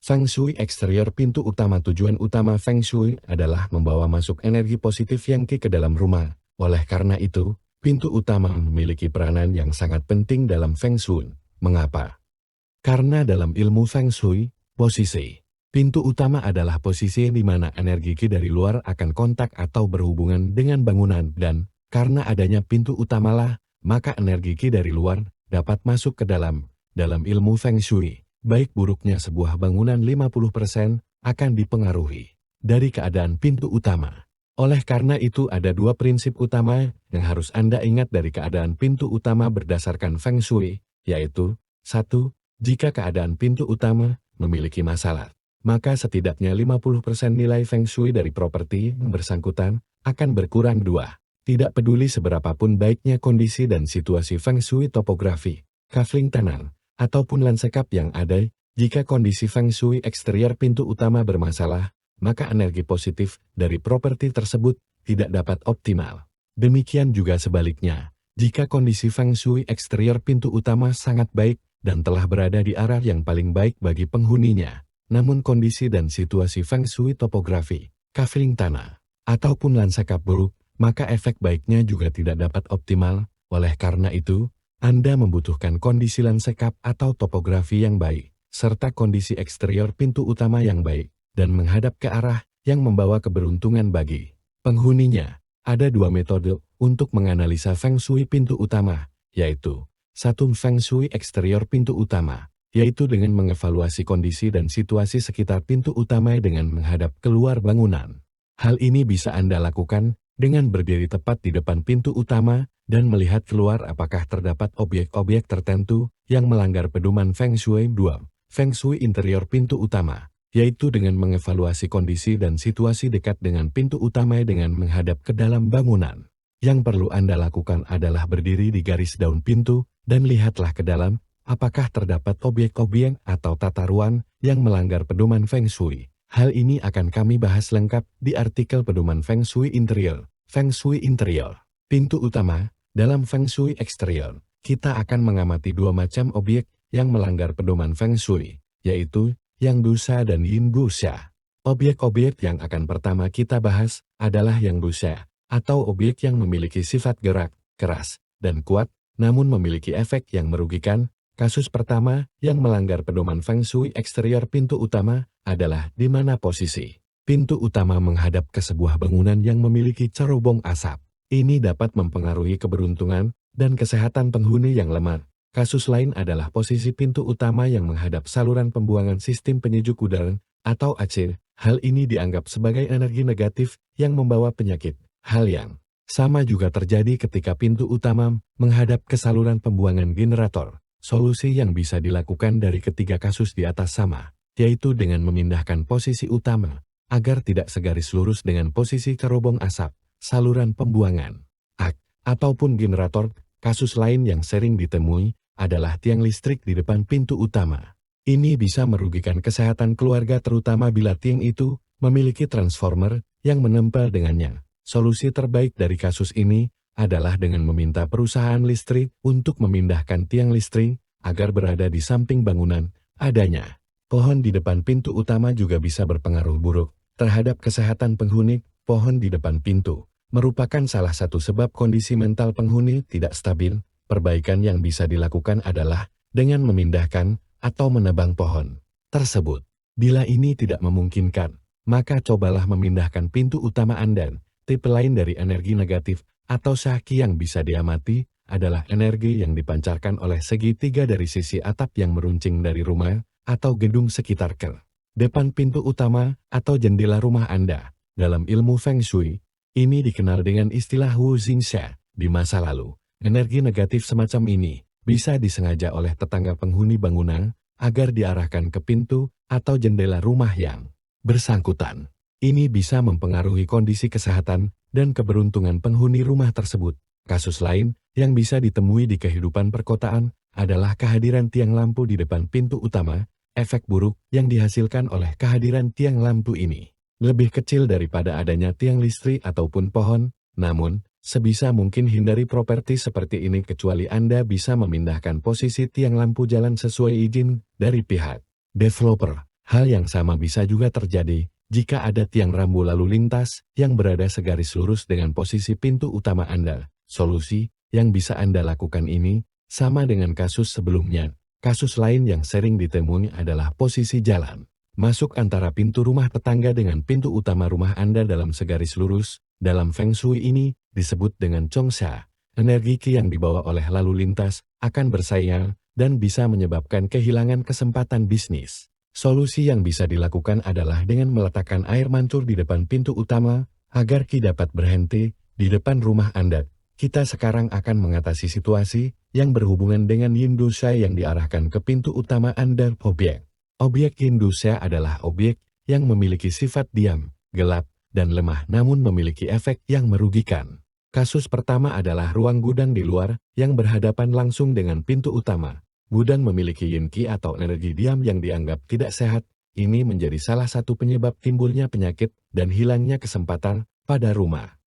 Feng Shui eksterior pintu utama. Tujuan utama Feng Shui adalah membawa masuk energi positif yang ke dalam rumah. Oleh karena itu, pintu utama memiliki peranan yang sangat penting dalam Feng Shui. Mengapa? Karena dalam ilmu Feng Shui, posisi pintu utama adalah posisi di mana energi ki dari luar akan kontak atau berhubungan dengan bangunan dan karena adanya pintu utamalah, maka energi ki dari luar dapat masuk ke dalam. Dalam ilmu Feng Shui, baik buruknya sebuah bangunan 50% akan dipengaruhi dari keadaan pintu utama. Oleh karena itu ada dua prinsip utama yang harus Anda ingat dari keadaan pintu utama berdasarkan Feng Shui, yaitu 1. Jika keadaan pintu utama memiliki masalah, maka setidaknya 50% nilai Feng Shui dari properti yang bersangkutan akan berkurang. 2. Tidak peduli seberapapun baiknya kondisi dan situasi Feng Shui topografi, kafling tanah, ataupun lanskap yang ada, jika kondisi Feng Shui eksterior pintu utama bermasalah, maka energi positif dari properti tersebut tidak dapat optimal. Demikian juga sebaliknya, jika kondisi Feng Shui eksterior pintu utama sangat baik dan telah berada di arah yang paling baik bagi penghuninya, namun kondisi dan situasi Feng Shui topografi, kafling tanah, ataupun lanskap buruk, maka efek baiknya juga tidak dapat optimal. Oleh karena itu, Anda membutuhkan kondisi lanskap atau topografi yang baik, serta kondisi eksterior pintu utama yang baik, dan menghadap ke arah yang membawa keberuntungan bagi penghuninya. Ada dua metode untuk menganalisa Feng Shui pintu utama, yaitu 1. Feng Shui eksterior pintu utama, yaitu dengan mengevaluasi kondisi dan situasi sekitar pintu utama dengan menghadap keluar bangunan. Hal ini bisa Anda lakukan dengan berdiri tepat di depan pintu utama dan melihat keluar apakah terdapat objek-objek tertentu yang melanggar pedoman Feng Shui. 2. Feng Shui interior pintu utama, yaitu dengan mengevaluasi kondisi dan situasi dekat dengan pintu utama dengan menghadap ke dalam bangunan. Yang perlu Anda lakukan adalah berdiri di garis daun pintu dan lihatlah ke dalam, apakah terdapat objek-objek atau tata ruang yang melanggar pedoman Feng Shui. Hal ini akan kami bahas lengkap di artikel pedoman Feng Shui interior. Feng Shui interior pintu utama. Dalam Feng Shui eksterior, kita akan mengamati dua macam objek yang melanggar pedoman Feng Shui, yaitu Yang Dusa dan Yin Dusa. Objek-objek yang akan pertama kita bahas adalah Yang Dusa, atau objek yang memiliki sifat gerak, keras, dan kuat, namun memiliki efek yang merugikan. Kasus pertama yang melanggar pedoman Feng Shui eksterior pintu utama adalah di mana posisi pintu utama menghadap ke sebuah bangunan yang memiliki cerobong asap. Ini dapat mempengaruhi keberuntungan dan kesehatan penghuni yang lemah. Kasus lain adalah posisi pintu utama yang menghadap saluran pembuangan sistem penyejuk udara atau AC. Hal ini dianggap sebagai energi negatif yang membawa penyakit. Hal yang sama juga terjadi ketika pintu utama menghadap ke saluran pembuangan generator. Solusi yang bisa dilakukan dari ketiga kasus di atas sama, yaitu dengan memindahkan posisi utama agar tidak segaris lurus dengan posisi cerobong asap, saluran pembuangan, ataupun generator. Kasus lain yang sering ditemui adalah tiang listrik di depan pintu utama. Ini bisa merugikan kesehatan keluarga terutama bila tiang itu memiliki transformer yang menempel dengannya. Solusi terbaik dari kasus ini adalah dengan meminta perusahaan listrik untuk memindahkan tiang listrik agar berada di samping bangunan. Adanya pohon di depan pintu utama juga bisa berpengaruh buruk terhadap kesehatan penghuni. Pohon di depan pintu merupakan salah satu sebab kondisi mental penghuni tidak stabil. Perbaikan yang bisa dilakukan adalah dengan memindahkan atau menebang pohon tersebut. Bila ini tidak memungkinkan, maka cobalah memindahkan pintu utama Anda. Tipe lain dari energi negatif atau syaki yang bisa diamati adalah energi yang dipancarkan oleh segitiga dari sisi atap yang meruncing dari rumah atau gedung sekitar ke depan pintu utama atau jendela rumah Anda. Dalam ilmu Feng Shui, ini dikenal dengan istilah Wu Xingxia. Di masa lalu, energi negatif semacam ini bisa disengaja oleh tetangga penghuni bangunan agar diarahkan ke pintu atau jendela rumah yang bersangkutan. Ini bisa mempengaruhi kondisi kesehatan dan keberuntungan penghuni rumah tersebut. Kasus lain yang bisa ditemui di kehidupan perkotaan adalah kehadiran tiang lampu di depan pintu utama. Efek buruk yang dihasilkan oleh kehadiran tiang lampu ini lebih kecil daripada adanya tiang listrik ataupun pohon. Namun, sebisa mungkin hindari properti seperti ini kecuali Anda bisa memindahkan posisi tiang lampu jalan sesuai izin dari pihak developer Hal yang sama bisa juga terjadi jika ada tiang rambu lalu lintas yang berada segaris lurus dengan posisi pintu utama Anda. Solusi yang bisa Anda lakukan ini sama dengan kasus sebelumnya. Kasus lain yang sering ditemui adalah posisi jalan masuk antara pintu rumah tetangga dengan pintu utama rumah Anda dalam segaris lurus. Dalam Feng Shui ini disebut dengan Chongsha. Energi Qi yang dibawa oleh lalu lintas akan bersaing dan bisa menyebabkan kehilangan kesempatan bisnis. Solusi yang bisa dilakukan adalah dengan meletakkan air mancur di depan pintu utama agar Qi dapat berhenti di depan rumah Anda. Kita sekarang akan mengatasi situasi yang berhubungan dengan Yin Dusha yang diarahkan ke pintu utama Anda. Objek Yin Dusha adalah objek yang memiliki sifat diam, gelap, dan lemah namun memiliki efek yang merugikan. Kasus pertama adalah ruang gudang di luar yang berhadapan langsung dengan pintu utama. Gudang memiliki yin qi atau energi diam yang dianggap tidak sehat. Ini menjadi salah satu penyebab timbulnya penyakit dan hilangnya kesempatan pada rumah.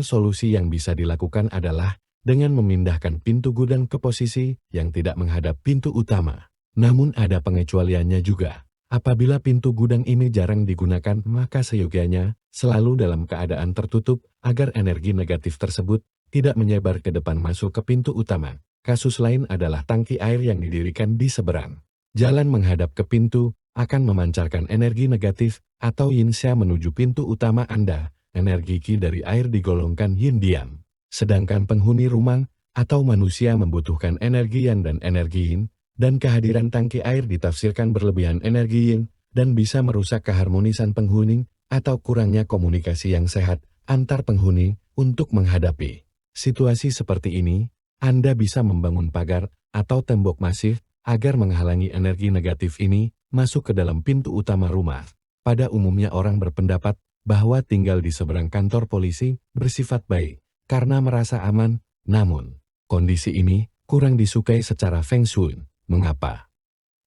Solusi yang bisa dilakukan adalah dengan memindahkan pintu gudang ke posisi yang tidak menghadap pintu utama. Namun ada pengecualiannya juga. Apabila pintu gudang ini jarang digunakan, maka seyogianya selalu dalam keadaan tertutup agar energi negatif tersebut tidak menyebar ke depan masuk ke pintu utama. Kasus lain adalah tangki air yang didirikan di seberang jalan menghadap ke pintu akan memancarkan energi negatif atau yin xia menuju pintu utama Anda. Energi qi dari air digolongkan yin diam. Sedangkan penghuni rumah atau manusia membutuhkan energi yang dan energi yin, dan kehadiran tangki air ditafsirkan berlebihan energi yin dan bisa merusak keharmonisan penghuni atau kurangnya komunikasi yang sehat antar penghuni. Untuk menghadapi situasi seperti ini, Anda bisa membangun pagar atau tembok masif agar menghalangi energi negatif ini masuk ke dalam pintu utama rumah. Pada umumnya orang berpendapat bahwa tinggal di seberang kantor polisi bersifat baik karena merasa aman, namun kondisi ini kurang disukai secara Feng Shui. Mengapa?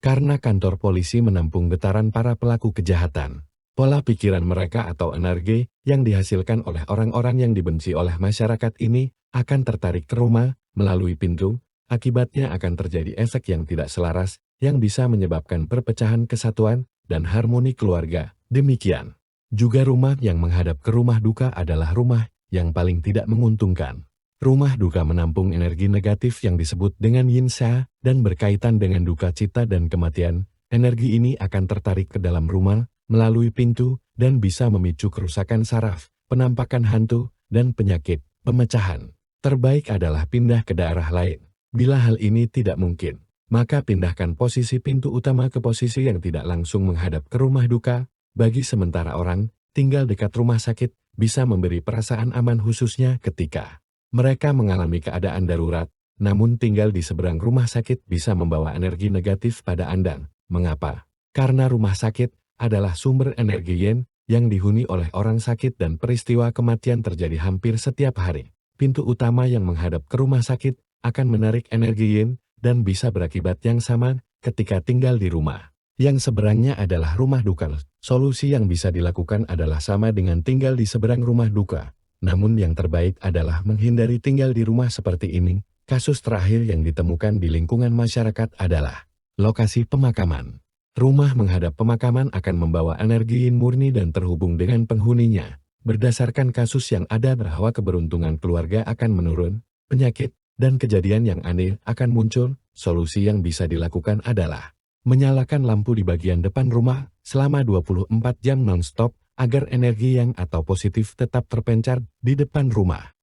Karena kantor polisi menampung getaran para pelaku kejahatan. Pola pikiran mereka atau energi yang dihasilkan oleh orang-orang yang dibenci oleh masyarakat ini akan tertarik ke rumah melalui pintu. Akibatnya akan terjadi efek yang tidak selaras yang bisa menyebabkan perpecahan kesatuan dan harmoni keluarga. Demikian juga rumah yang menghadap ke rumah duka adalah rumah yang paling tidak menguntungkan. Rumah duka menampung energi negatif yang disebut dengan yin xia dan berkaitan dengan duka cita dan kematian. Energi ini akan tertarik ke dalam rumah melalui pintu dan bisa memicu kerusakan saraf, penampakan hantu, dan penyakit. Pemecahan terbaik adalah pindah ke daerah lain. Bila hal ini tidak mungkin, maka pindahkan posisi pintu utama ke posisi yang tidak langsung menghadap ke rumah duka. Bagi sementara orang tinggal dekat rumah sakit bisa memberi perasaan aman khususnya ketika mereka mengalami keadaan darurat, namun tinggal di seberang rumah sakit bisa membawa energi negatif pada Anda. Mengapa? Karena rumah sakit adalah sumber energi yin yang dihuni oleh orang sakit dan peristiwa kematian terjadi hampir setiap hari. Pintu utama yang menghadap ke rumah sakit akan menarik energi yin dan bisa berakibat yang sama ketika tinggal di rumah yang seberangnya adalah rumah duka. Solusi yang bisa dilakukan adalah sama dengan tinggal di seberang rumah duka. Namun yang terbaik adalah menghindari tinggal di rumah seperti ini. Kasus terakhir yang ditemukan di lingkungan masyarakat adalah lokasi pemakaman. Rumah menghadap pemakaman akan membawa energi yin murni dan terhubung dengan penghuninya. Berdasarkan kasus yang ada bahwa keberuntungan keluarga akan menurun, penyakit, dan kejadian yang aneh akan muncul. Solusi yang bisa dilakukan adalah menyalakan lampu di bagian depan rumah selama 24 jam non-stop agar energi yang atau positif tetap terpencar di depan rumah.